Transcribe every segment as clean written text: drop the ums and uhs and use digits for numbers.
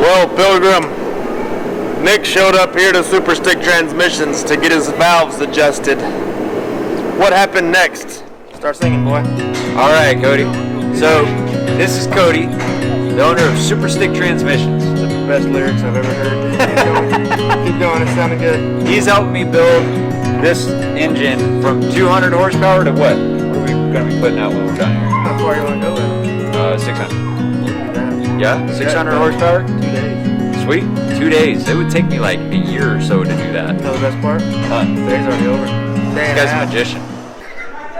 Well, Pilgrim, Nick showed up here to SuperStick Transmissions to get his valves adjusted. What happened next? Start singing, boy. All right, Cody. So, this is Cody, the owner of SuperStick Transmissions. It's the best lyrics I've ever heard. Keep going, it sounded good. He's helped me build this engine from 200 horsepower to what? What are we going to be putting out when we're done here? How far you want to go with? 600. Yeah, 600 horsepower? 2 days. Sweet. 2 days. It would take me like a year or so to do that. You know the best part? Today's already over. This guy's a magician.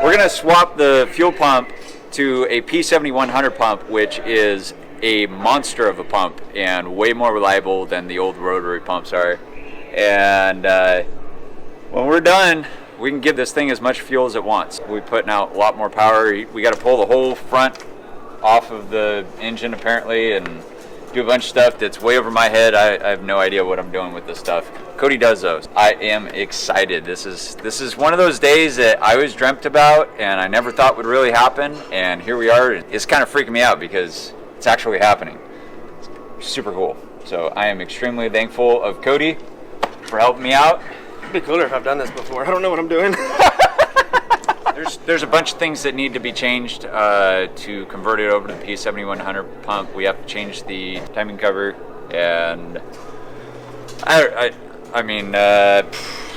We're going to swap the fuel pump to a P7100 pump, which is a monster of a pump and way more reliable than the old rotary pumps are. And when we're done, we can give this thing as much fuel as it wants. We're putting out a lot more power. We got to pull the whole front off of the engine apparently and do a bunch of stuff that's way over my head. I have no idea what I'm doing with this stuff. Cody does those. I am excited. This is one of those days that I always dreamt about and I never thought would really happen, and here we are. It's kind of freaking me out because it's actually happening. It's super cool. So I am extremely thankful of Cody for helping me out. It'd be cooler if I've done this before. I don't know what I'm doing. There's a bunch of things that need to be changed to convert it over to the P7100 pump. We have to change the timing cover, and I mean the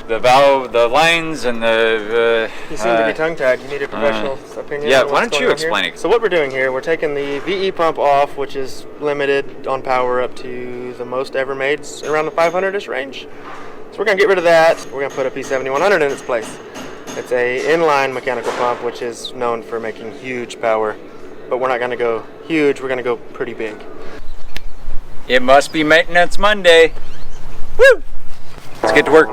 valve, the lines, and the. You seem to be tongue-tied. You need a professional opinion. Yeah, why don't you explain it? So what we're doing here, we're taking the VE pump off, which is limited on power up to the most ever made, around the 500-ish range. So we're gonna get rid of that. We're gonna put a P7100 in its place. It's a inline mechanical pump, which is known for making huge power, but we're not going to go huge, we're going to go pretty big. It must be Maintenance Monday. Woo! Let's get to work.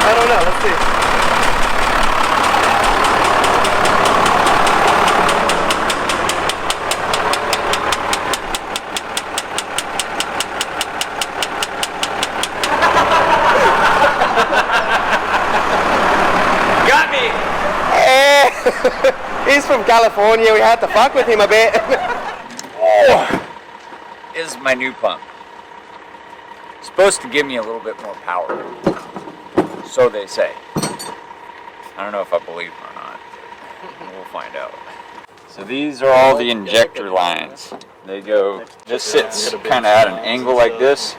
I don't know, let's see. Got me! He's from California, we had to fuck with him a bit. Oh, this is my new pump. It's supposed to give me a little bit more power. So they say. I don't know if I believe them or not. We'll find out. So these are all the injector lines. They go, this sits kind of at an angle like this,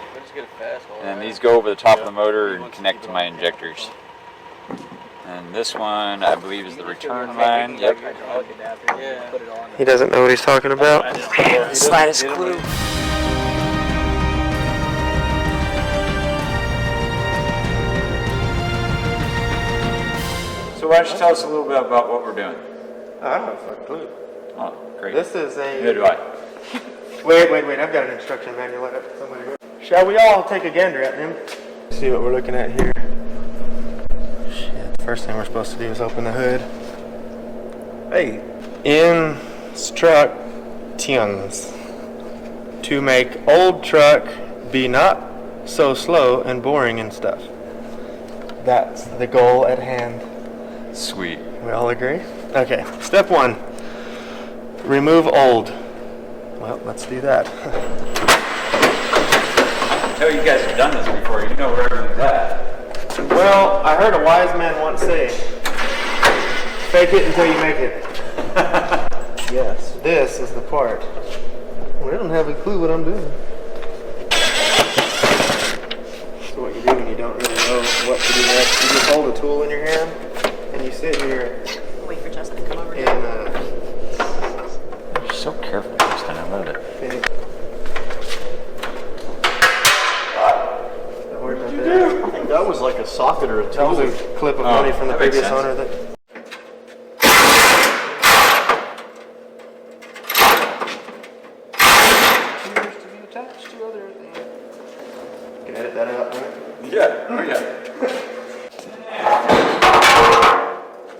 and these go over the top of the motor and connect to my injectors. And this one, I believe, is the return line. Yep. He doesn't know what he's talking about. Slightest clue. So why don't you tell us a little bit about what we're doing? I don't have a fucking clue. Oh, great. This is a... Neither do I. Wait, I've got an instruction manual. Shall we all take a gander at them? See what we're looking at here. Shit, first thing we're supposed to do is open the hood. Hey. Instructions. To make old truck be not so slow and boring and stuff. That's the goal at hand. Sweet. We all agree? Okay, step 1. Remove old. Well, let's do that. I know you guys have done this before. You know where everything's at. Well, I heard a wise man once say, fake it until you make it. Yes, this is the part. Well, I don't have a clue what I'm doing. So what you do when you don't really know what to do next, you just hold a tool in your hand, and you sit here. Wait for Justin to come over. And You're so careful, Justin. I love it. What did you do? I think that was like a socket or a That was a clip of money from the previous owner that. Can edit that out, right? Yeah. Oh yeah.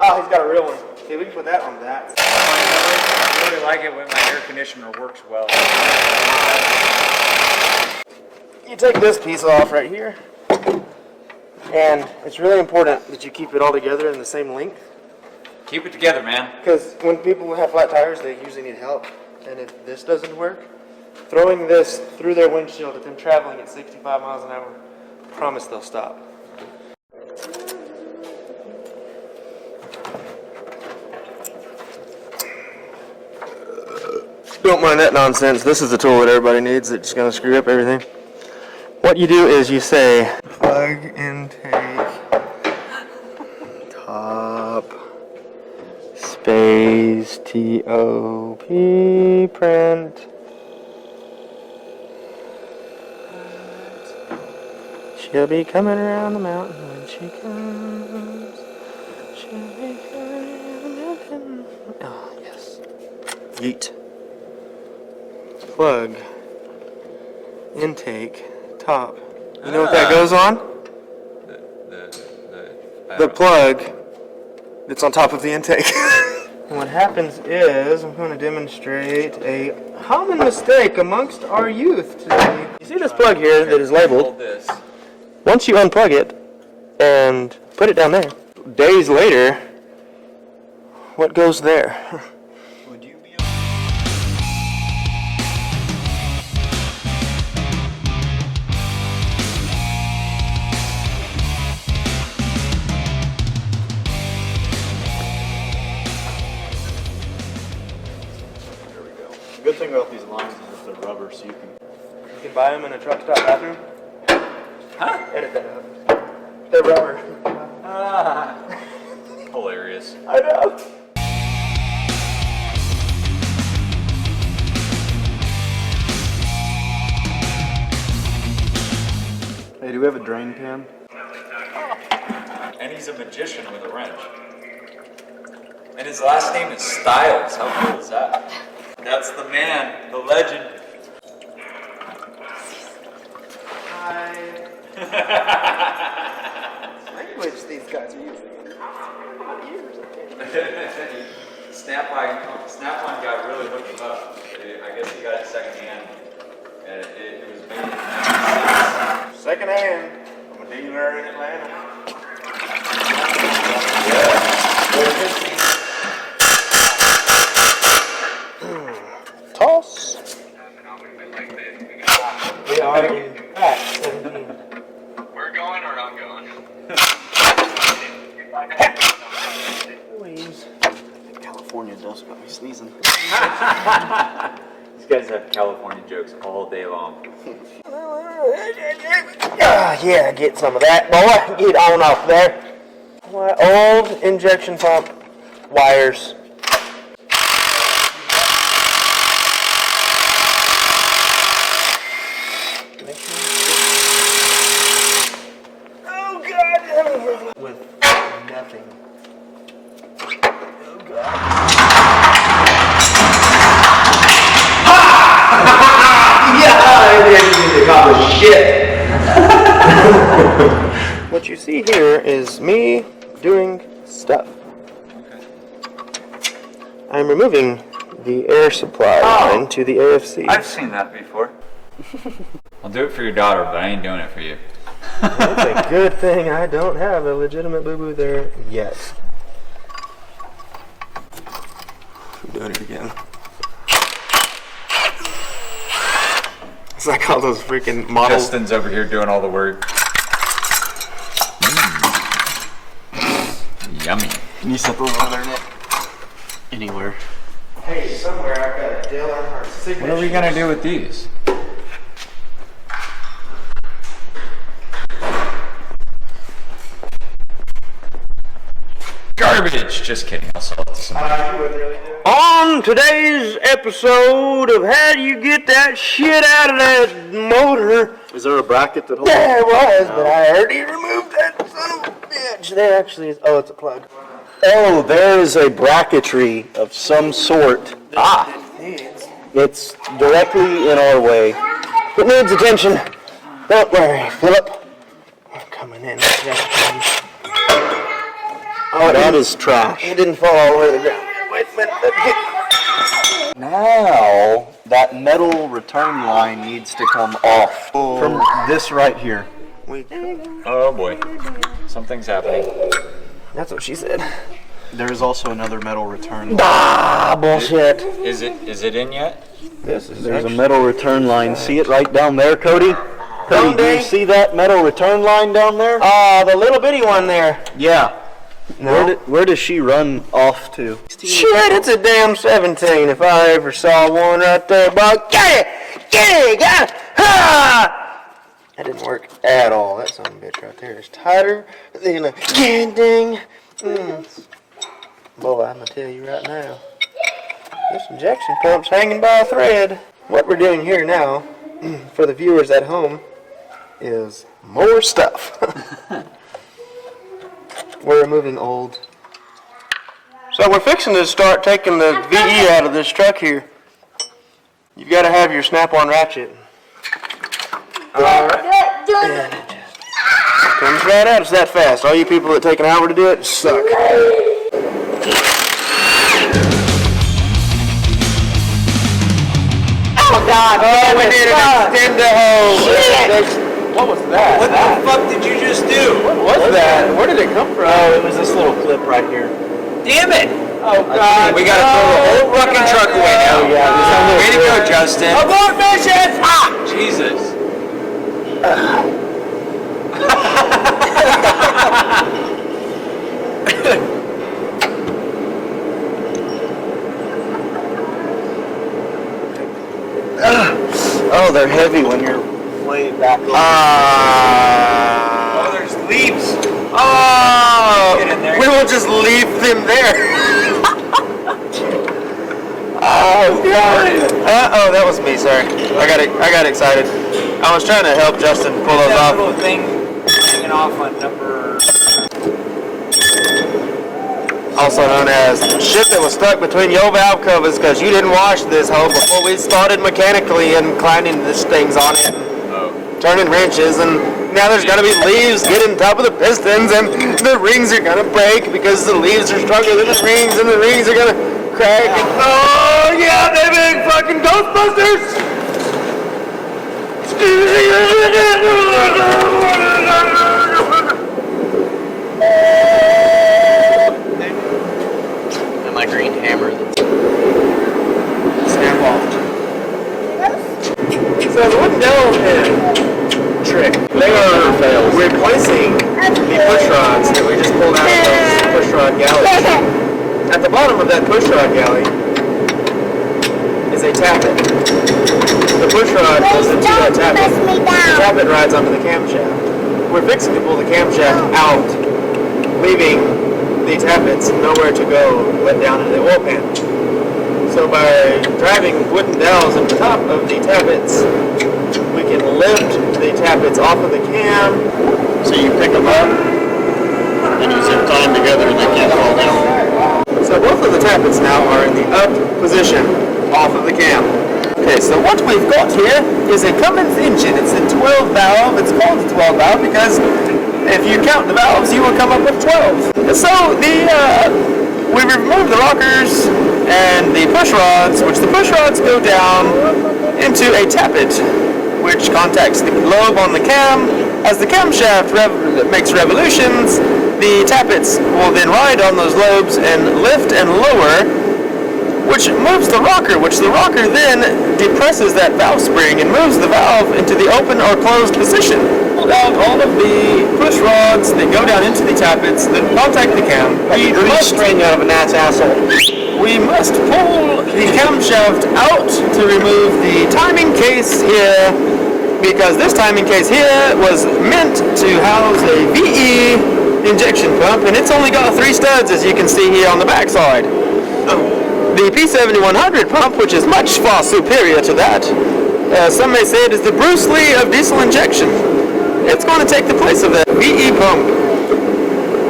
Oh, he's got a real one. See, we can put that on that. I really like it when my air conditioner works well. You take this piece off right here, and it's really important that you keep it all together in the same length. Keep it together, man. Because when people have flat tires, they usually need help, and if this doesn't work, throwing this through their windshield at them traveling at 65 miles an hour, I promise they'll stop. Don't mind that nonsense. This is the tool that everybody needs that's going to screw up everything. What you do is you say plug intake top space TOP print. She'll be coming around the mountain when she comes. She'll be coming around the mountain. Oh, yes. Yeet. Plug intake top. You know what that goes on? The plug that's on top of the intake. And what happens is, I'm going to demonstrate a common mistake amongst our youth today. You see this plug here that is labeled? Once you unplug it and put it down there, days later, what goes there? The good thing about these lines is that they're rubber, so you can buy them in a truck stop bathroom. Huh? Edit that out. They're rubber. Hilarious. I know. Hey, do we have a drain pan? And he's a magician with a wrench. And his last name is Styles. How cool is that? That's the man, the legend. Language these guys are using. Snap-on got really hooked him up. I guess he got it secondhand. And it was made in 1996. Second hand. I'm a dealer in Atlanta. Yeah. Toss. We are in Act 17. We're going or I'm going. Please. California does got me sneezing. These guys have California jokes all day long. Yeah, get some of that, boy. Get on off there. My old injection pump wires. Oh God! With nothing. Oh God. Yeah, I didn't need to accomplish shit. What you see here is me doing stuff. I'm removing the air supply line to the AFC. I've seen that before. I'll do it for your daughter, but I ain't doing it for you. It's a good thing I don't have a legitimate boo-boo there yet. I'm doing it again. It's like all those freaking models. Justin's over here doing all the work. Yummy. Can you set those over there, Nick? Anywhere. Hey, somewhere I've got a Dale Earnhardt signature. What are we gonna do with these? Garbage! Just kidding, I'll sell it to somebody. You wouldn't really do it. On today's episode of How Do You Get That Shit Out of That Motor? Is there a bracket that holds it? There was, but I already removed that son of a bitch. There actually is. Oh, it's a plug. Oh, there is a bracketry of some sort. It's directly in our way. It needs attention. Don't worry, Philip. I'm coming in. Oh, that is trash. It didn't fall all the way to the ground. Wait a minute. Now, that metal return line needs to come off from this right here. Oh boy, something's happening. That's what she said. There is also another metal return line. Ah, bullshit. Is it in yet? This is There's a metal return line. See it right down there, Cody? Cody, do you see that metal return line down there? the little bitty one there. Yeah. No. Where does she run off to? Shit, it's a damn 17 if I ever saw one right there, bud. Get it, got it, ha! That didn't work at all. That son of a bitch right there is tighter than a ding. Boy, I'm gonna tell you right now, this injection pump's hanging by a thread. What we're doing here now, for the viewers at home, is more stuff. We're removing old. So we're fixing to start taking the VE out of this truck here. You've got to have your snap-on ratchet. Alright. And it just comes right out. It's that fast. All you people that take an hour to do it suck. Oh God! Oh, we did an extender hose. What was that? What the fuck did you just do? What was that? Where did it come from? Oh, it was this little clip right here. Damn it! Oh God! We gotta throw the whole fucking truck away now. Yeah, Way to go, Justin. Abort mission! Ah! Jesus. Oh, they're heavy when you're laying back over. Oh, there's leaves. Oh! Get in there. We will just leave them there. Oh God! Oh, that was me. Sorry, I got excited. I was trying to help Justin pull those That off. little thing hanging off on number. Also known as shit that was stuck between your valve covers because you didn't wash this hole before we started mechanically inclining these things on it, turning wrenches, and now there's gonna be leaves getting top of the pistons, and the rings are gonna break because the leaves are stronger than the rings, and the rings are gonna crack. And, oh yeah, they big fucking Ghostbusters! And my green hammer. Snap off. So the wooden dowel pin trick, they are replacing the push rods that we just pulled out of those push rod galleys. At the bottom of that push rod galley is a tappet. The push rod goes into that tappet. The tappet rides onto the camshaft. We're fixing to pull the camshaft out, leaving the tappets nowhere to go let down into the oil pan. So by driving wooden dowels at the top of the tappets, we can lift the tappets off of the cam. So you pick them up and you zip tie them together and they can't fall down. So both of the tappets now are in the up position off of the cam. Okay, so what we've got here is a Cummins engine. It's a 12 valve. It's called a 12 valve because if you count the valves, you will come up with 12. So we remove the rockers and the push rods, which the push rods go down into a tappet, which contacts the lobe on the cam. As the camshaft makes revolutions, the tappets will then ride on those lobes and lift and lower, which moves the rocker, which the rocker then depresses that valve spring and moves the valve into the open or closed position. Pull out all of the push rods, they go down into the tappets, then contact the cam. String out of a gnat's asshole. We must pull the camshaft out to remove the timing case here, because this timing case here was meant to house a VE injection pump, and it's only got 3 studs, as you can see here on the back side. The P7100 pump, which is much far superior to that, some may say it is the Bruce Lee of diesel injection. It's going to take the place of the VE pump.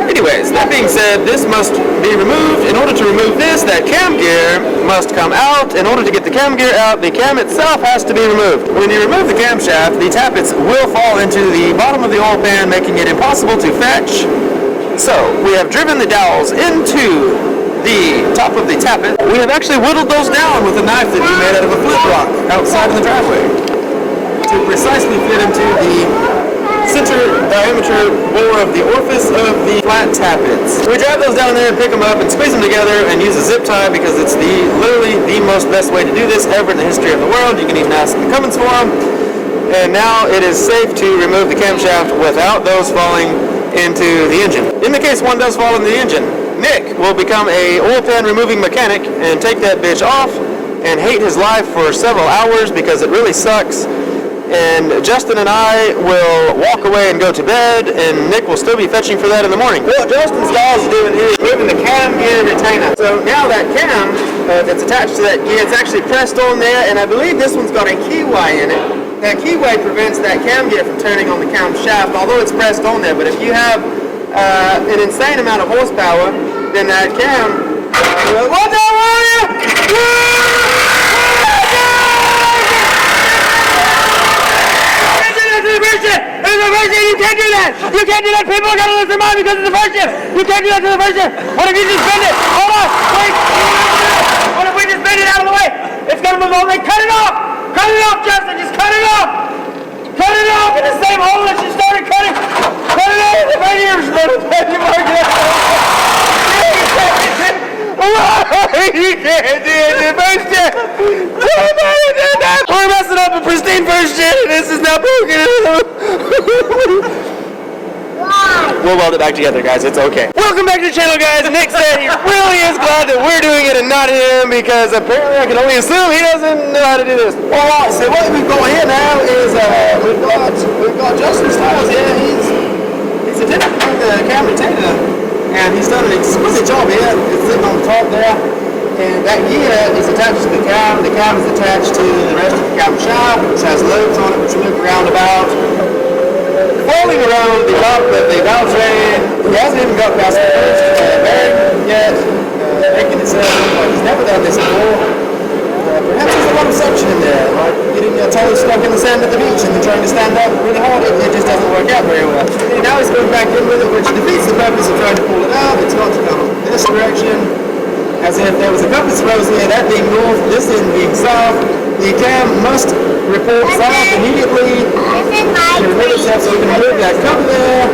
Anyways, that being said, this must be removed. In order to remove this, that cam gear must come out. In order to get the cam gear out, the cam itself has to be removed. When you remove the camshaft, the tappets will fall into the bottom of the oil pan, making it impossible to fetch. So, we have driven the dowels into the top of the tappet. We have actually whittled those down with a knife that we made out of a flint rock outside in the driveway to precisely fit into the center diameter bore of the orifice of the flat tappets. We drive those down there and pick them up and squeeze them together and use a zip tie because it's literally the most best way to do this ever in the history of the world. You can even ask the Cummins for them. And now it is safe to remove the camshaft without those falling into the engine. In the case one does fall in the engine, Nick will become a oil pan removing mechanic and take that bitch off and hate his life for several hours because it really sucks. And Justin and I will walk away and go to bed, and Nick will still be fetching for that in the morning. What Justin's guys is doing here is moving the cam gear retainer. So now that cam that's attached to that gear, it's actually pressed on there, and I believe this one's got a keyway in it. That keyway prevents that cam gear from turning on the cam shaft, although it's pressed on there. But if you have an insane amount of horsepower, then that cam... What the You can't do that! You can't do that! People are gonna lose their mind because it's the first shift! You can't do that to the first shift! What if you just bend it? Hold on! Wait! What if we just bend it out of the way? It's gonna move all the way. Cut it off! Cut it off, Justin! Just cut it off! Cut it off in the same hole that you started cutting! Cut it off! The right here is gonna take you more good! You can't do it the first shift! Somebody did that! We're messing up a pristine first shift and this is not broken! We'll weld it back together, guys. It's okay. Welcome back to the channel, guys. Nick said he really is glad that we're doing it and not him because apparently I can only assume he doesn't know how to do this. All right, so what we've got here now is we've got Justin Styles here. He's attempted to make the cam retainer, and he's done an exquisite job here. It's sitting on the top there, and that gear is attached to the cam. The cam is attached to the rest of the cam shaft, which has lobes on it, which loop around about. Falling around the top of the valve train. He hasn't even got past the first bearing yet, making it sound like he's never done this before. Perhaps there's a lot of suction in there, like getting your toe stuck in the sand at the beach and then trying to stand up really hard, it just doesn't work out very well. And now he's going back in with it, which defeats the purpose of trying to pull it out. It's got to come this direction, as if there was a compass rose here, that being north, this end being south. The cam must report south immediately to remove itself, so we can remove that cover there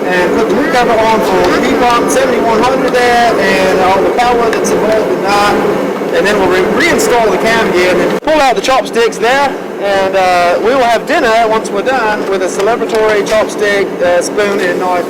and put the new cover on for the V-Pump 7100 there and all the power that's involved in that. And then we'll reinstall the cam gear and then pull out the chopsticks there, and we will have dinner once we're done with a celebratory chopstick, spoon, and knife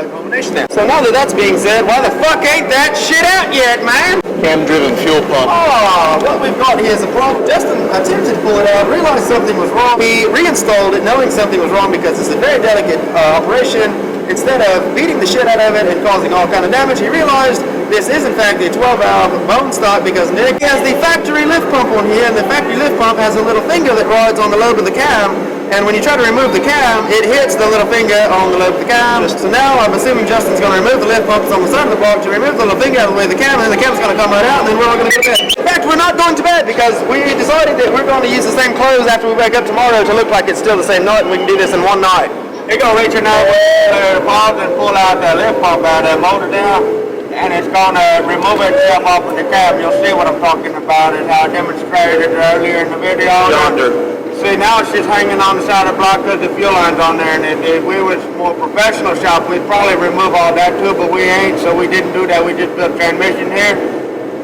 combination there. So now that that's being said, why the fuck ain't that shit out yet, man? Cam-driven fuel pump. Oh, what we've got here is a problem. Justin attempted to pull it out, realized something was wrong. He reinstalled it knowing something was wrong because it's a very delicate operation. Instead of beating the shit out of it and causing all kind of damage, he realized this is in fact a 12-valve bone stock because Nick has the factory lift pump on here, and the factory lift pump has a little finger that rides on the lobe of the cam, and when you try to remove the cam, it hits the little finger on the lobe of the cam. So now I'm assuming Justin's going to remove the lift pumps on the side of the box to remove the little finger out of the way of the cam, and then the cam's going to come right out, and then we're all going to go to bed. In fact, we're not going to bed because we decided that we're going to use the same clothes after we wake up tomorrow to look like it's still the same night, and we can do this in one night. You're going to reach in there with the pump and pull out the lift pump out of the motor down, and it's going to remove itself off of the cab. You'll see what I'm talking about, and how I demonstrated it earlier in the video. Yonder. See, now it's just hanging on the side of the block because the fuel line's on there, and if we was more professional shop, we'd probably remove all that too, but we ain't, so we didn't do that. We just built transmission here.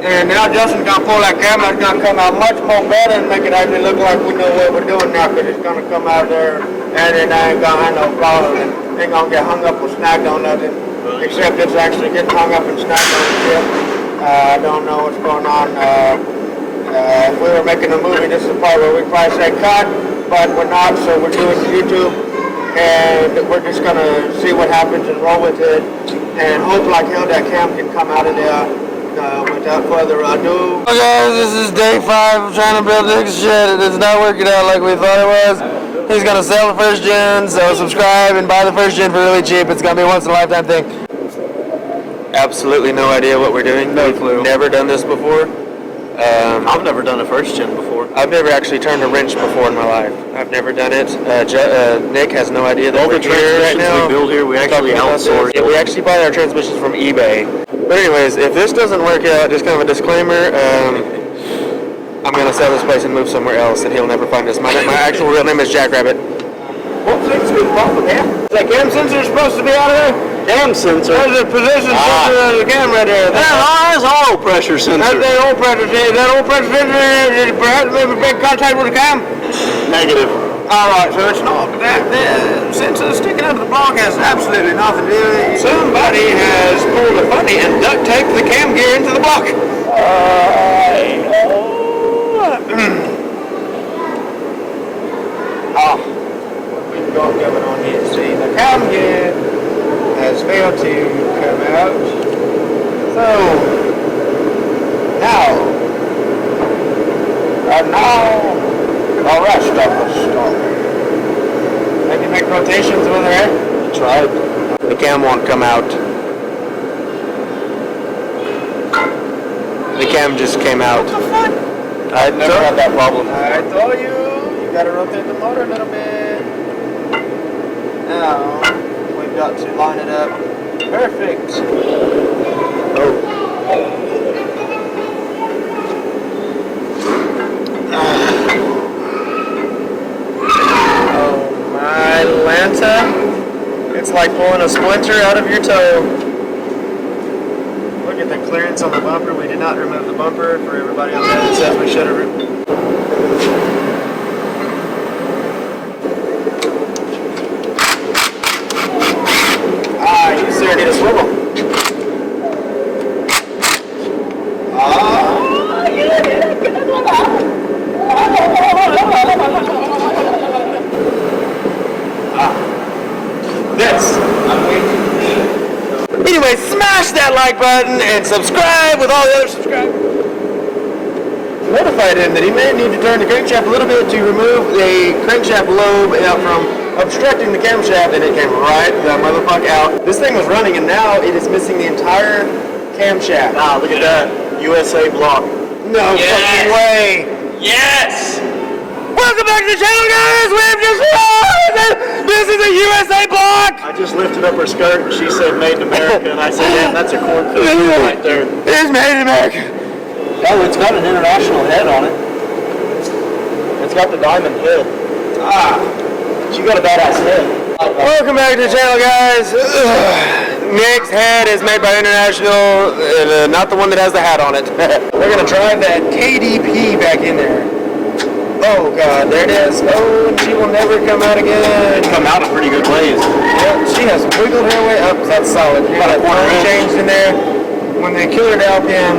And now Justin's going to pull that camera. It's going to come out much more better and make it actually look like we know what we're doing now, because it's going to come out there and it ain't going to have no problem. And ain't going to get hung up or snagged on nothing, except it's actually getting hung up and snagged on the ship. I don't know what's going on. If we were making a movie, this is the part where we'd probably say cut, but we're not, so we're doing YouTube. And we're just going to see what happens and roll with it and hope like hell that cam can come out of there. Without further ado. Hey guys, this is day 5 of trying to build Nick's shit. It's not working out like we thought it was. He's gonna sell the first gen, so subscribe and buy the first gen for really cheap. It's gonna be a once in a lifetime thing. Absolutely no idea what we're doing. No clue. Never done this before. I've never done a first gen before. I've never actually turned a wrench before in my life. I've never done it. Nick has no idea that All we're the here right transmissions now. we build here, we actually Talking about outsource. this. Yeah, we actually buy our transmissions from eBay. But anyways, if this doesn't work out, just kind of a disclaimer, I'm going to sell this place and move somewhere else, and he'll never find us. My actual real name is Jackrabbit. What seems to be the problem, Cam? Is that cam sensor supposed to be out of there? Cam sensor. There's a position sensor on the cam right there. That's oil pressure sensor. That's that old pressure sensor. That old pressure sensor perhaps maybe make contact with the cam? Negative. Alright, so it's not that the sensor sticking out of the block has absolutely nothing to do with it. Somebody has pulled a funny and duct taped the cam gear into the block. We've got going on here. See, the cam gear has failed to come out. So, now, the rest of the story. Maybe make rotations with her. Tried. The cam won't come out. The cam just came out. What the fuck? I've never had that problem. I told you gotta rotate the motor a little bit. Now, we've got to line it up perfect. Oh, my Lanta. It's like pulling a splinter out of your toe. Look at the clearance on the bumper. We did not remove the bumper. For everybody on that, it says we should have removed. You sir need a swivel. This. Anyway, smash that like button and subscribe with all the other subscribers. Notified him that he may need to turn the crankshaft a little bit to remove the crankshaft lobe out from obstructing the camshaft, and it came right the motherfucker out. This thing was running, and now it is missing the entire camshaft. Ah, look at that. USA block. No fucking way. Yes! Welcome back to the channel, guys. We've just this is a USA block. I just lifted up her skirt and she said made in America, and I said, yeah, that's a corn cook right there. It is made in America. Oh, it's got an international head on it. It's got the diamond head. She got a badass head. Welcome back to the channel, guys. Nick's head is made by International, not the one that has the hat on it. We're gonna drive that KDP back in there. Oh God, there it is. Oh, and she will never come out again. Come out in pretty good ways. Yep, she has wiggled her way up. That's solid. You got a tone changed in there. When the killer dowel pin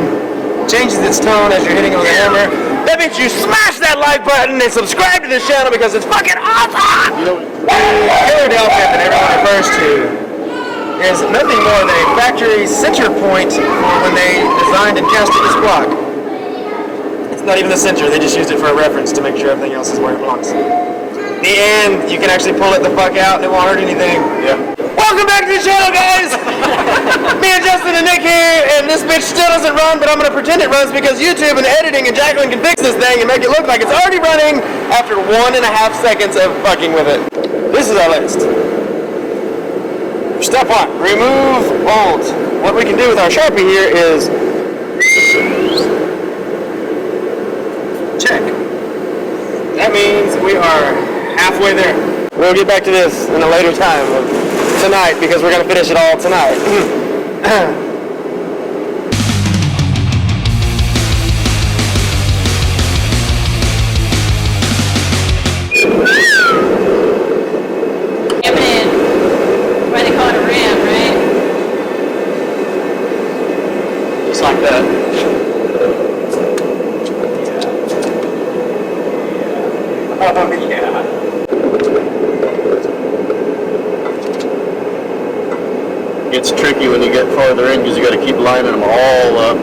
changes its tone as you're hitting it with a hammer, that means you smash that like button and subscribe to this channel because it's fucking awesome! Killer dowel pin that everyone refers to is nothing more than a factory center point for when they designed and casted this block. It's not even the center, they just used it for a reference to make sure everything else is where it belongs. The end, you can actually pull it the fuck out and it won't hurt anything. Yeah. Welcome back to the channel, guys! Me and Justin and Nick here, and this bitch still doesn't run, but I'm gonna pretend it runs because YouTube and editing and Jacqueline can fix this thing and make it look like it's already running after 1.5 seconds of fucking with it. This is our list. Step 1, remove bolt. What we can do with our Sharpie here is check. That means we are halfway there. We'll get back to this in a later time tonight because we're going to finish it all tonight. Why they call it a ram, right? Just like that. Oh, yeah. It's tricky when you get farther in because you got to keep lining them all up.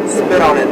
Spit on it.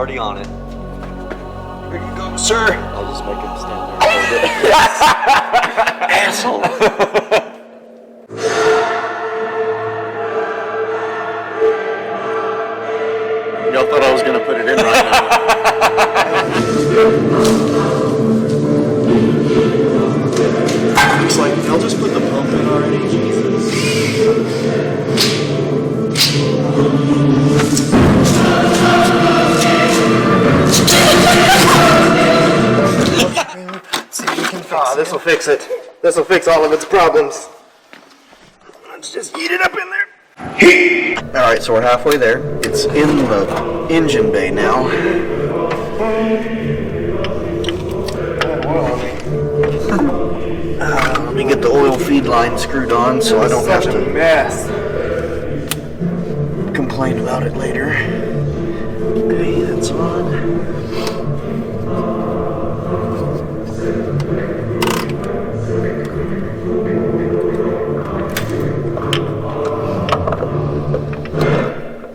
already on it. Here you go, sir. I'll just make him stand there and hold it. Asshole. Y'all thought I was gonna put it in right now. Looks like they'll just put the pump in already. Jesus. This will fix it. This will fix all of its problems. Let's just eat it up in there. Alright, so we're halfway there. It's in the engine bay now. Let me get the oil feed line screwed on so I don't have to mess. complain about it later. Okay, that's on.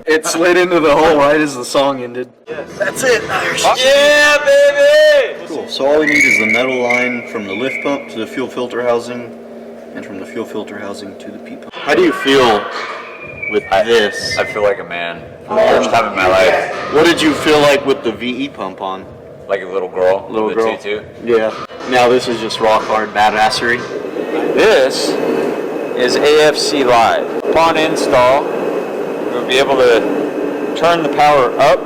It slid into the hole right as the song ended. Yes. That's it. Yeah, baby! Cool. So all we need is the metal line from the lift pump to the fuel filter housing, and from the fuel filter housing to the P pump. How do you feel with this? I feel like a man for the first time in my life. What did you feel like with the VE pump on? Like a little girl. Little with girl. a tutu. Yeah. Now this is just rock hard badassery. This is AFC Live. Upon install, we'll be able to turn the power up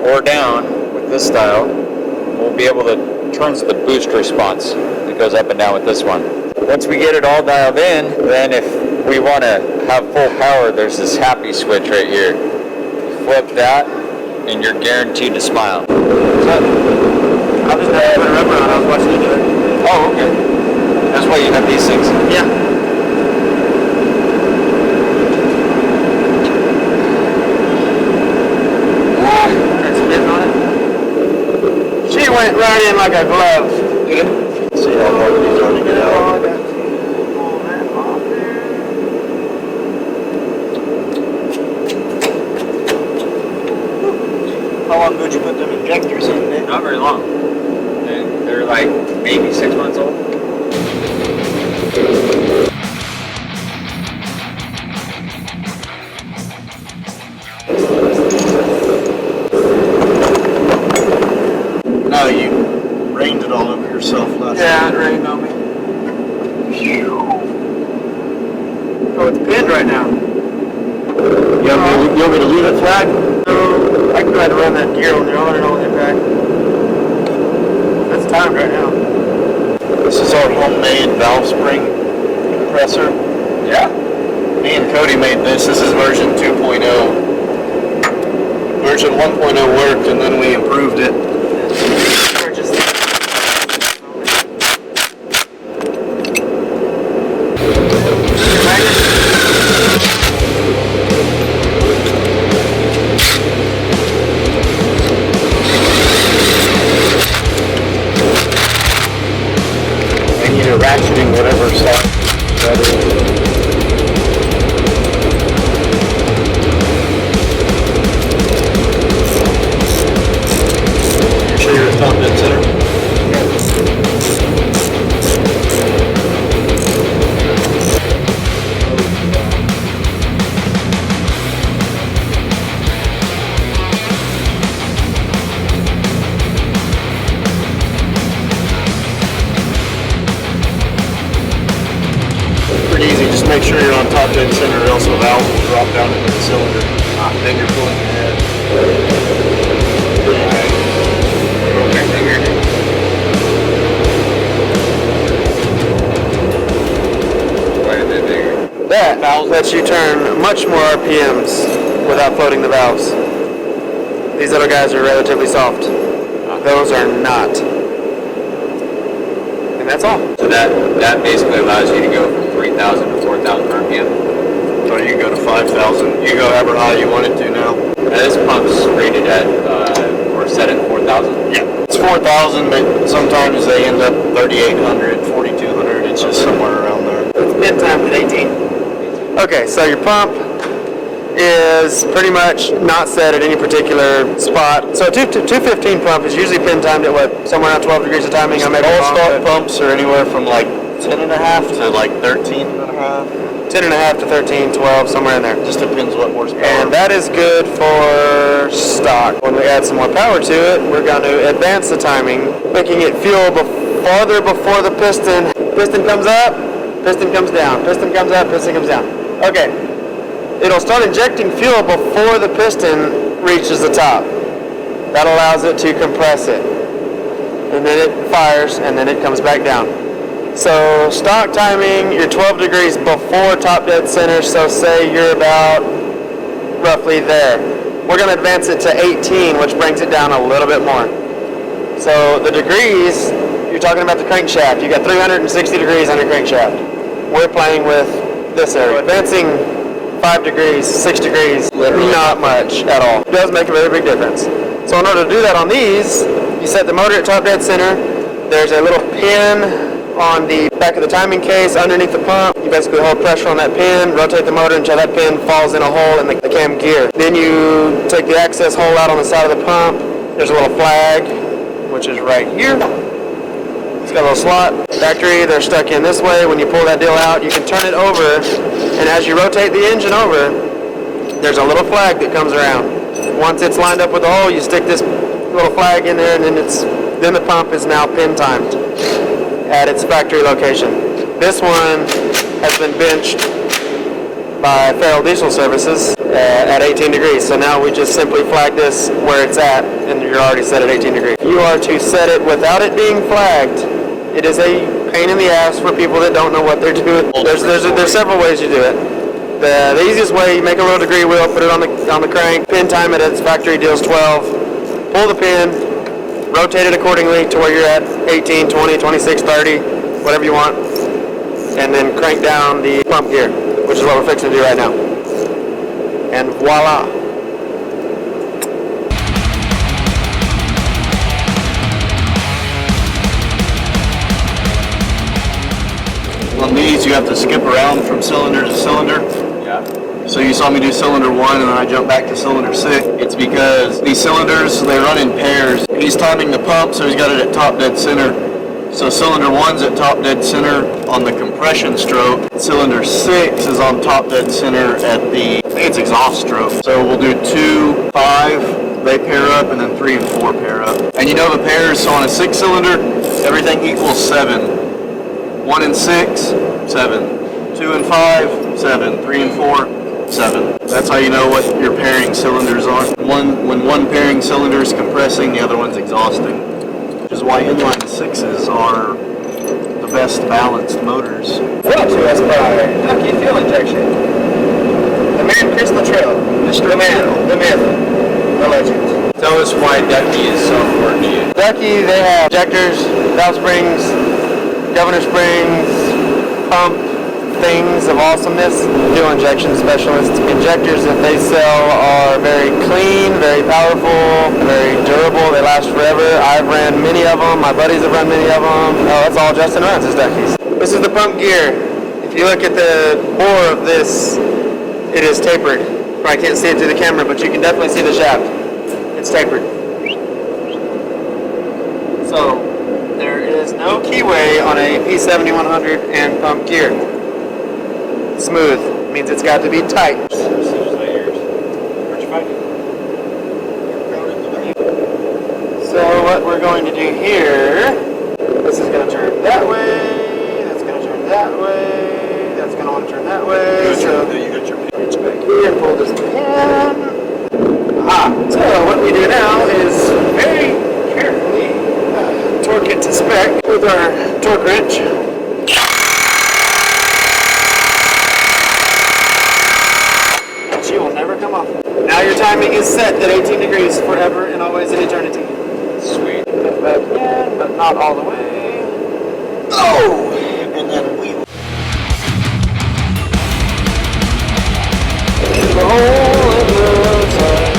or down with this style. We'll be able to turn the boost response. It goes up and down with this one. Once we get it all dialed in, then if we want to have full power, there's this happy switch right here. You flip that, and you're guaranteed to smile. I just had to put a rubber on. I was watching you do it. Oh, okay. That's why you have these things. Yeah. She went right in like a glove. See how hard it is to get out. How long ago did you put them injectors in there? Not very long. They're like maybe 6 months old. No, you rained it all over yourself last Yeah, it rained on me. Oh, it's pinned right now. You want me to leave it flag? No, I can try to run that gear on there. I'll let it know when they're back. That's timed right now. This is our homemade valve spring compressor. Yeah. Me and Cody made this. This is version 2.0. Version 1.0 worked, and then we improved it. Ratcheting whatever side that is. You sure you're top dead center? Easy, just make sure you're on top dead center or else the valve will drop down into the cylinder. Then you're pulling your head. That lets you turn much more RPMs without floating the valves. These little guys are relatively soft. Those are not. And that's all. So that basically allows you to go from 3,000 to 4,000 RPM. So you can go to 5,000. You go however high you want it to now. This pump's rated at, or set at 4,000. Yeah. It's 4,000, but sometimes they end up 3,800, 4,200. It's just somewhere around there. It's bid time at 18. Okay, so your pump is pretty much not set at any particular spot. So a 215 pump is usually pin timed at what, somewhere around 12 degrees of timing. I may be All wrong, stock but pumps are anywhere from like 10.5 to like 13.5. 10.5 to 13, 12, somewhere in there. Just depends what horsepower. And that is good for stock. When we add some more power to it, we're going to advance the timing, making it fuel farther before the piston. Piston comes up, piston comes down, piston comes up, piston comes down. Okay. It'll start injecting fuel before the piston reaches the top. That allows it to compress it. And then it fires, and then it comes back down. So stock timing, you're 12 degrees before top dead center, so say you're about roughly there. We're going to advance it to 18, which brings it down a little bit more. So the degrees, you're talking about the crankshaft. You got 360 degrees on your crankshaft. We're playing with this area. Advancing 5 degrees, 6 degrees, not much at all. It does make a very big difference. So in order to do that on these, you set the motor at top dead center. There's a little pin on the back of the timing case underneath the pump. You basically hold pressure on that pin, rotate the motor until that pin falls in a hole in the cam gear. Then you take the access hole out on the side of the pump. There's a little flag, which is right here. It's got a little slot. Factory, they're stuck in this way. When you pull that deal out, you can turn it over, and as you rotate the engine over, there's a little flag that comes around. Once it's lined up with the hole, you stick this little flag in there, and then the pump is now pin timed at its factory location. This one has been benched by Feral Diesel Services at 18 degrees. So now we just simply flag this where it's at, and you're already set at 18 degrees. You are to set it without it being flagged. It is a pain in the ass for people that don't know what they're doing. There's several ways you do it. The easiest way, you make a low degree wheel, put it on the crank, pin time it at its factory deals 12, pull the pin, rotate it accordingly to where you're at 18, 20, 26, 30, whatever you want, and then crank down the pump gear, which is what we're fixing to do right now. And voila. On these, you have to skip around from cylinder to cylinder. Yeah. So you saw me do cylinder 1 and then I jumped back to cylinder 6. It's because these cylinders, they run in pairs. He's timing the pump, so he's got it at top dead center. So cylinder 1's at top dead center on the compression stroke. Cylinder 6 is on top dead center at the, I think it's exhaust stroke. So we'll do 2, 5, they pair up, and then 3 and 4 pair up. And you know the pairs, so on a 6-cylinder, everything equals 7. 1 and 6, 7. 2 and 5, 7. 3 and 4, 7. That's how you know what your pairing cylinders are. When one pairing cylinder is compressing, the other one's exhausting. Which is why inline 6s are the best balanced motors. Brought to us by Ducky Fuel Injection. The man Chris Trail. The man, the myth, the legend. Tell us why Ducky is so important to you. Ducky, they have injectors, valve springs, governor springs, pump things of awesomeness. Fuel injection specialists. Injectors that they sell are very clean, very powerful, very durable. They last forever. I've ran many of them. My buddies have run many of them. Oh, that's all Justin runs is Duckies. This is the pump gear. If you look at the bore of this, it is tapered. I can't see it through the camera, but you can definitely see the shaft. It's tapered. So there is no keyway on a P7100 and pump gear. Smooth means it's got to be tight. Where'd you find it? So what we're going to do here, this is going to turn that way, that's going to turn that way, that's going to want to turn that way. So you got your reach back here, pull this pin. So what we do now is very carefully torque it to spec with our torque wrench. She will never come off. Now your timing is set at 18 degrees forever and always in eternity. Sweet. Put back in, but not all the way. Oh! And then we... The hole in the side.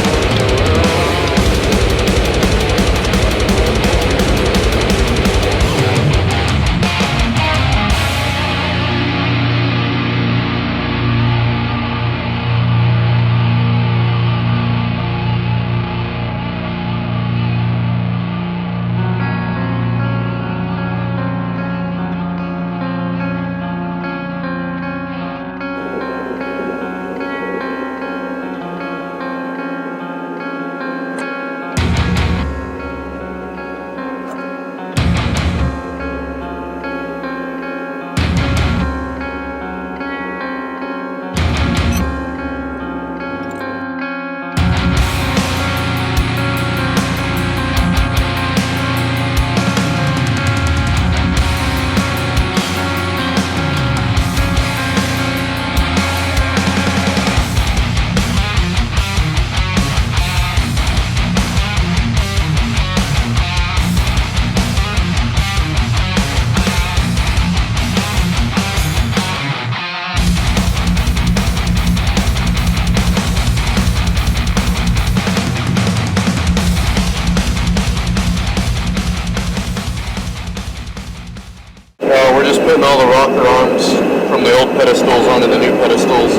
arms from the old pedestals onto the new pedestals.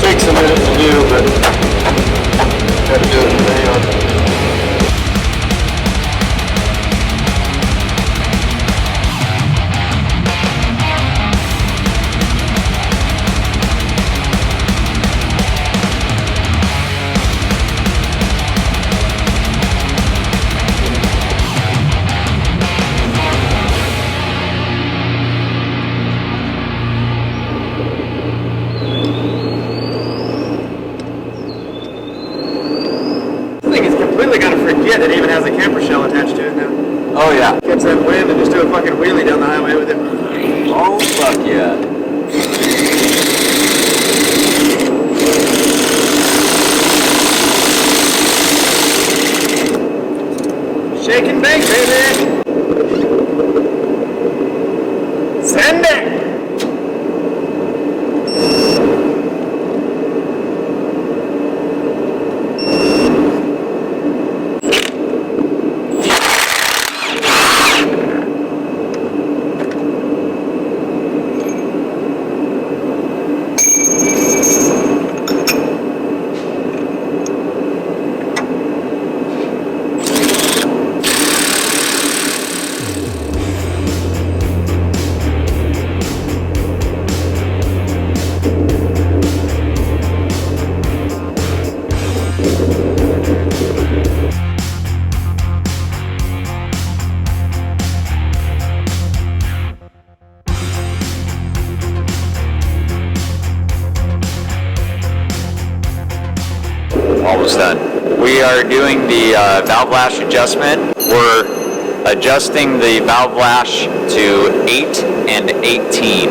Takes a minute to do, but gotta do it in the Forget it even has a camper shell attached to it now. Oh yeah. Catch that wind and just do a fucking wheelie down the highway with it. Oh fuck yeah. Shake and bake, baby. Send it. Almost done. We are doing the valve lash adjustment. We're adjusting the valve lash to 8 and 18.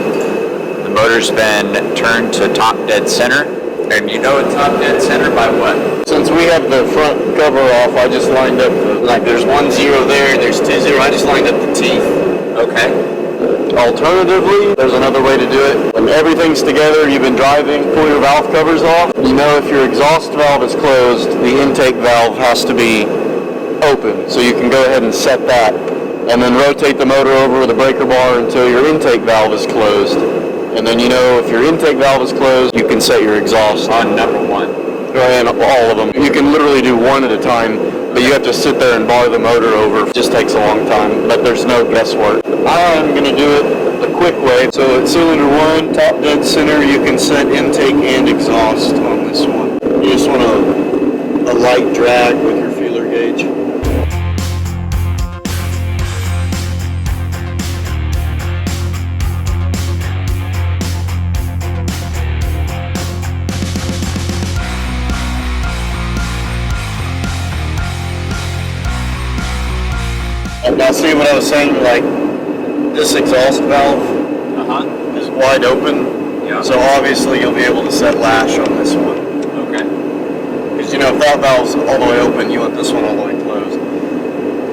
The motor's been turned to top dead center. And you know it's top dead center by what? Since we have the front cover off, I just lined up, like there's 1 0 there, there's 2 0, I just lined up the teeth. Okay. Alternatively, there's another way to do it. When everything's together, you've been driving, pull your valve covers off. You know if your exhaust valve is closed, the intake valve has to be open. So you can go ahead and set that and then rotate the motor over with a breaker bar until your intake valve is closed. And then you know if your intake valve is closed, you can set your exhaust. On number 1. And all of them. You can literally do one at a time, but you have to sit there and bar the motor over. It just takes a long time, but there's no guesswork. I'm going to do it the quick way. So at cylinder 1, top dead center, you can set intake and exhaust on this one. You just want a light drag with your feeler gauge. Now see what I was saying, like this exhaust valve is wide open, so obviously you'll be able to set lash on this one. Okay. Because you know if that valve's all the way open, you want this one all the way closed.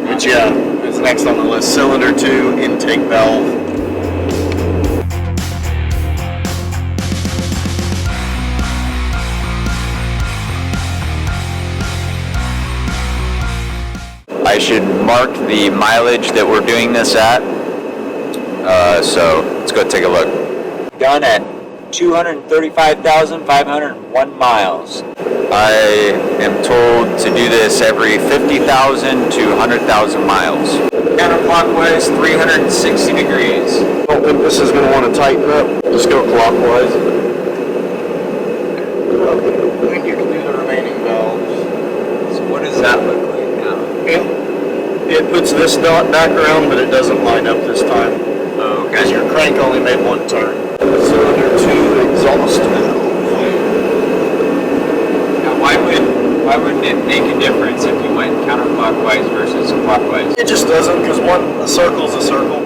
Which yeah, is next on the list. Cylinder 2, intake valve. I should mark the mileage that we're doing this at. So let's go take a look. Done at 235,501 miles. I am told to do this every 50,000 to 100,000 miles. Counterclockwise, 360 degrees. I don't think this is going to want to tighten up. Just go clockwise. I think you can do the remaining valves. So what does that look like now? It puts this dot back around, but it doesn't line up this time. Oh, okay. Because your crank only made 1 turn. Cylinder 2 exhaust valve. Now, why wouldn't it make a difference if you went counterclockwise versus clockwise? It just doesn't, because a circle's a circle.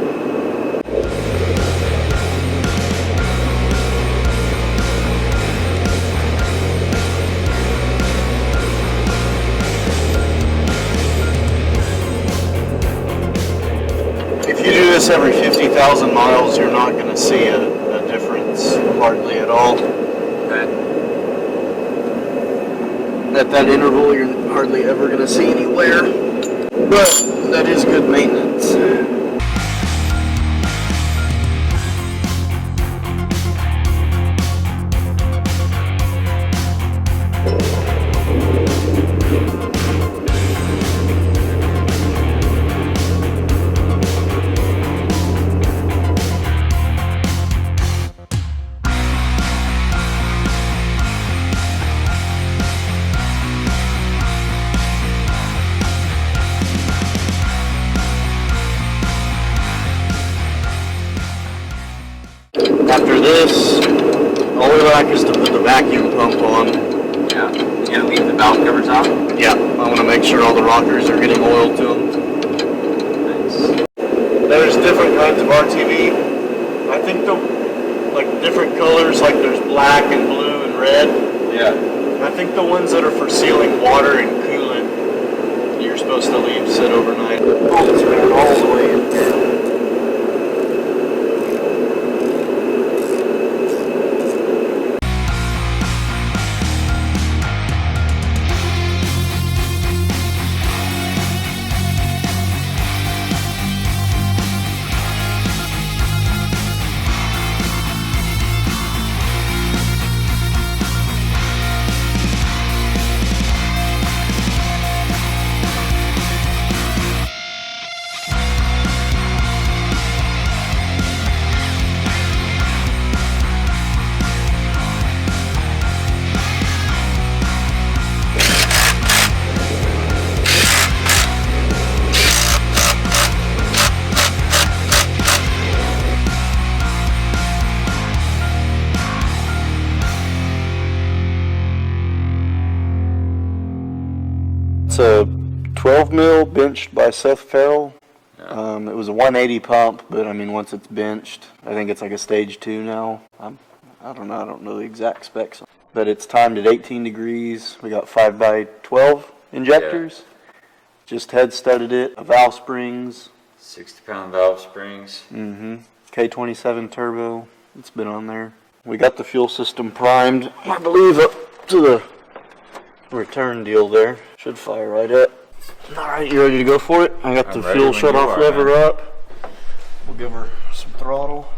50,000 miles, you're not going to see a difference hardly at all. Okay. At that interval, you're hardly ever going to see any wear, but that is good maintenance. After this, all we like is to put the vacuum pump on. Yeah. You gonna leave the valve covers out? Yeah, I want to make sure all the rockers are getting oil to them. Nice. There's different kinds of RTV. I think like different colors, like there's black and blue and red. Yeah. I think the ones that are for sealing water and coolant, you're supposed to leave sit overnight. The bolts are all the way in there. It's a 12 mil benched by Seth Farrell. It was a 180 pump, but I mean, once it's benched, I think it's like a stage 2 now. I don't know the exact specs, but it's timed at 18 degrees. We got 5x12 injectors. Yeah. Just head studded it, valve springs. 60-pound valve springs. K27 turbo. It's been on there. We got the fuel system primed, I believe, up to the return deal there. Should fire right up. Alright, you ready to go for it? I got the fuel shut-off lever up. We'll give her some throttle.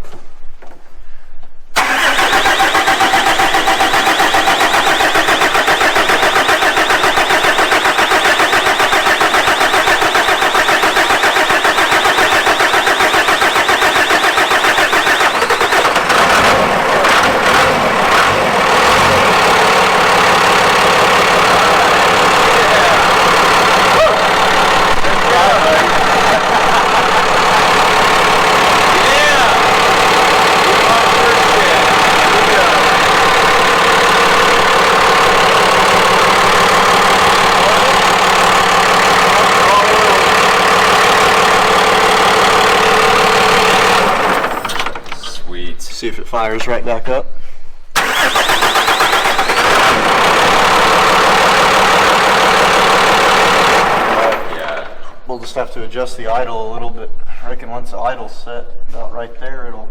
See if it fires right back up. Yeah. We'll just have to adjust the idle a little bit. I reckon once the idle's set about right there, it'll...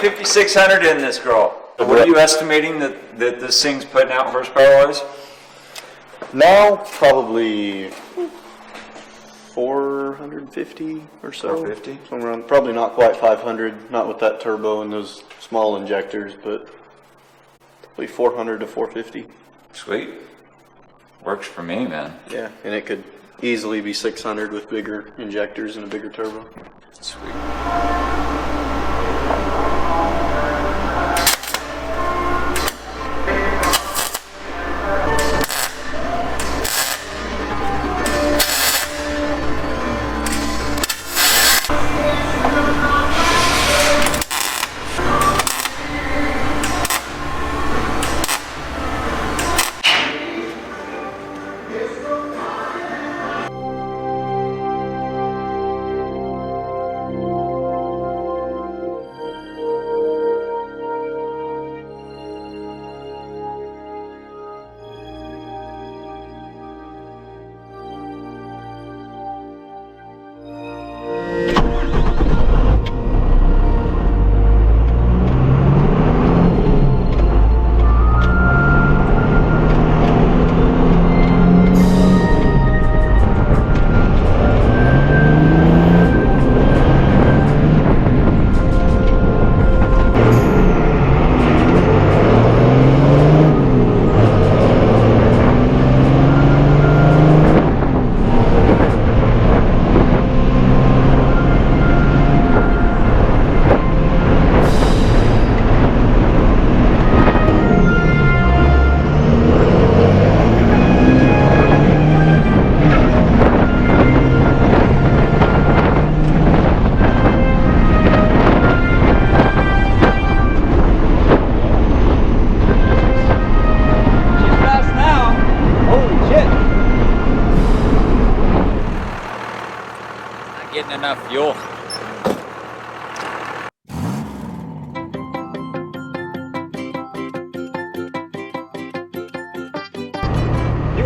$5,600 in this girl. What are you estimating that this thing's putting out horsepower-wise? Now, probably 450 or so. 450? Somewhere around, probably not quite 500, not with that turbo and those small injectors, but probably 400 to 450. Sweet. Works for me, man. Yeah, and it could easily be 600 with bigger injectors and a bigger turbo. Sweet.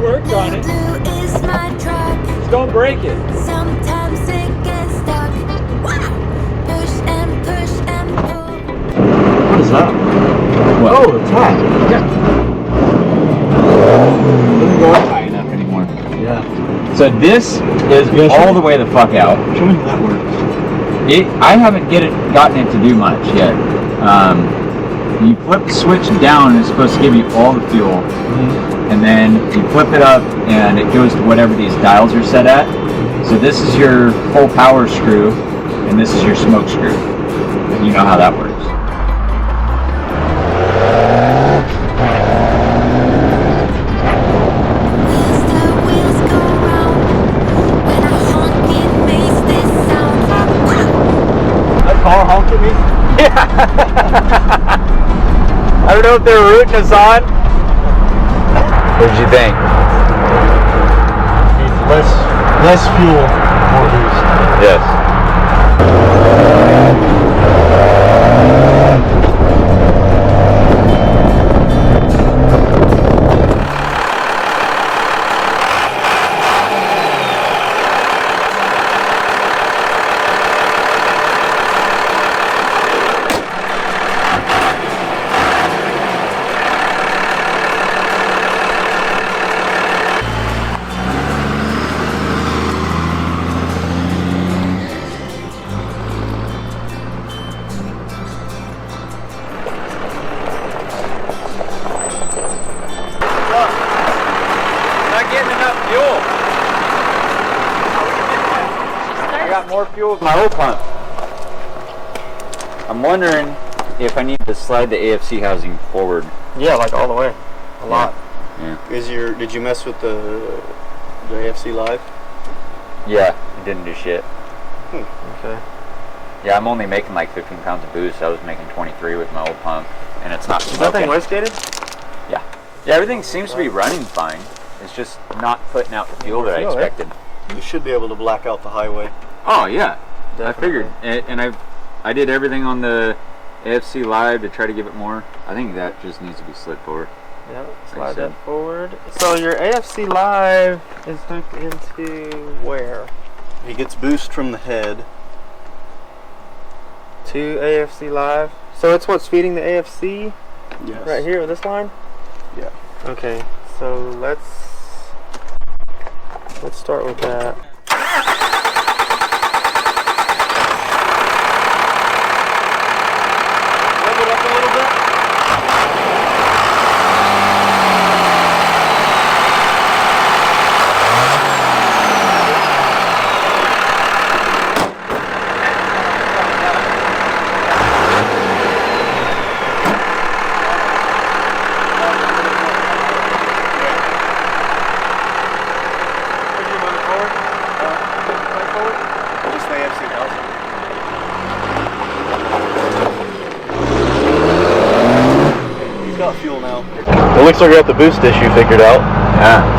worked on it. Just don't break it. Sometimes it gets stuck. Push and push and pull. What is that? What? Oh, the tap. Yeah. Doesn't go up. High enough anymore. Yeah. So this is all the way the fuck out. Show me how that works. I haven't gotten it to do much yet. You flip the switch down and it's supposed to give you all the fuel. And then you flip it up and it goes to whatever these dials are set at. So this is your full power screw and this is your smoke screw. You know how that works. Wheels go round. When I honk, it makes this sound. That car honked at me? I don't know if they're rooting us on. What did you think? Less fuel, more boost. Yes. More fuel with my oil pump. I'm wondering if I need to slide the AFC housing forward. Yeah, like all the way. A lot. Yeah. Did you mess with the AFC Live? Yeah, it didn't do shit. Okay. Yeah, I'm only making like 15 pounds of boost. I was making 23 with my old pump, and it's not Is that thing smoking. wastegated? Yeah. Yeah, everything seems to be running fine. It's just not putting out the fuel that I expected. You should be able to black out the highway. Oh yeah, Definitely. I figured, and I did everything on the AFC Live to try to give it more. I think that just needs to be slid forward. Yeah, slide that forward. So your AFC Live is hooked into where? He gets boost from the head. To AFC Live. So it's what's feeding the AFC Yes. right here with this line? Yeah. Okay, so let's start with that. Rev it up a little bit. Just the AFC housing. He's got fuel now. It looks like we got the boost issue figured out. Yeah.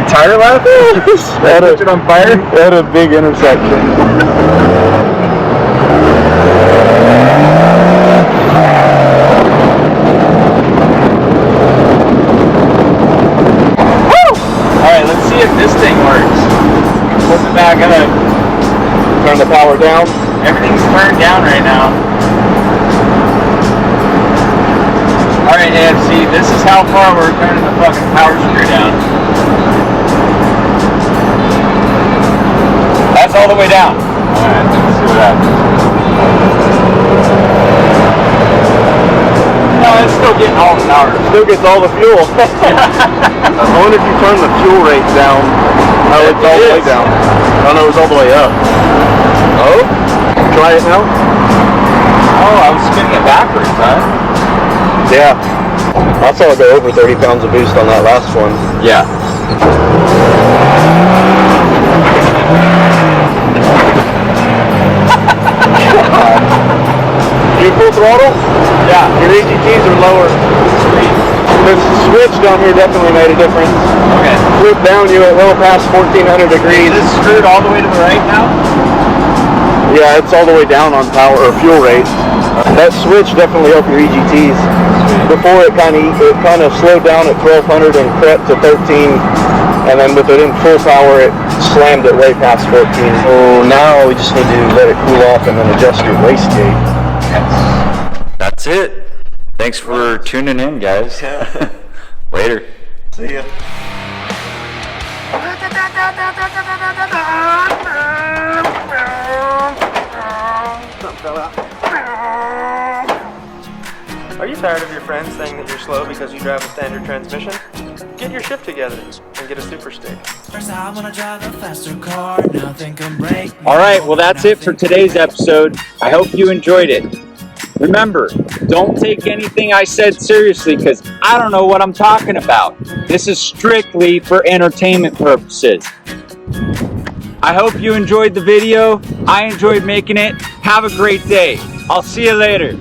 Tire left? That it on fire? At a big intersection. Alright, let's see if this thing works. Flip it back up. Turn the power down. Everything's turned down right now. Alright, AFC, this is how far we're turning the fucking power screw down. That's all the way down. Alright, let's see what happens. No, it's still getting all the power. Still gets all the fuel. I wonder if you turn the fuel rate down. Oh, it's all the way down. Oh no, it's all the way up. Oh? Try it now. Oh, I was spinning it backwards, huh? Yeah. I saw it go over 30 pounds of boost on that last one. Yeah. You full throttle? Yeah. Your AGTs are lower. made a difference. Okay. Flip down, you went well past 1400 degrees. Is this screwed all the way to the right now? Yeah, it's all the way down on power or fuel rate. That switch definitely helped your EGTs. Before it kind of slowed down at 1200 and crept to 13, and then with it in full power, it slammed it way past 14. So now we just need to let it cool off and then adjust your wastegate. That's it. Thanks for tuning in, guys. Later. See ya. Are you tired of your friends saying that you're slow because you drive a standard transmission? Get your shift together and get a SuperStick. All right, well, that's it for today's episode. I hope you enjoyed it. Remember, don't take anything I said seriously because I don't know what I'm talking about. This is strictly for entertainment purposes. I hope you enjoyed the video. I enjoyed making it. Have a great day. I'll see you later.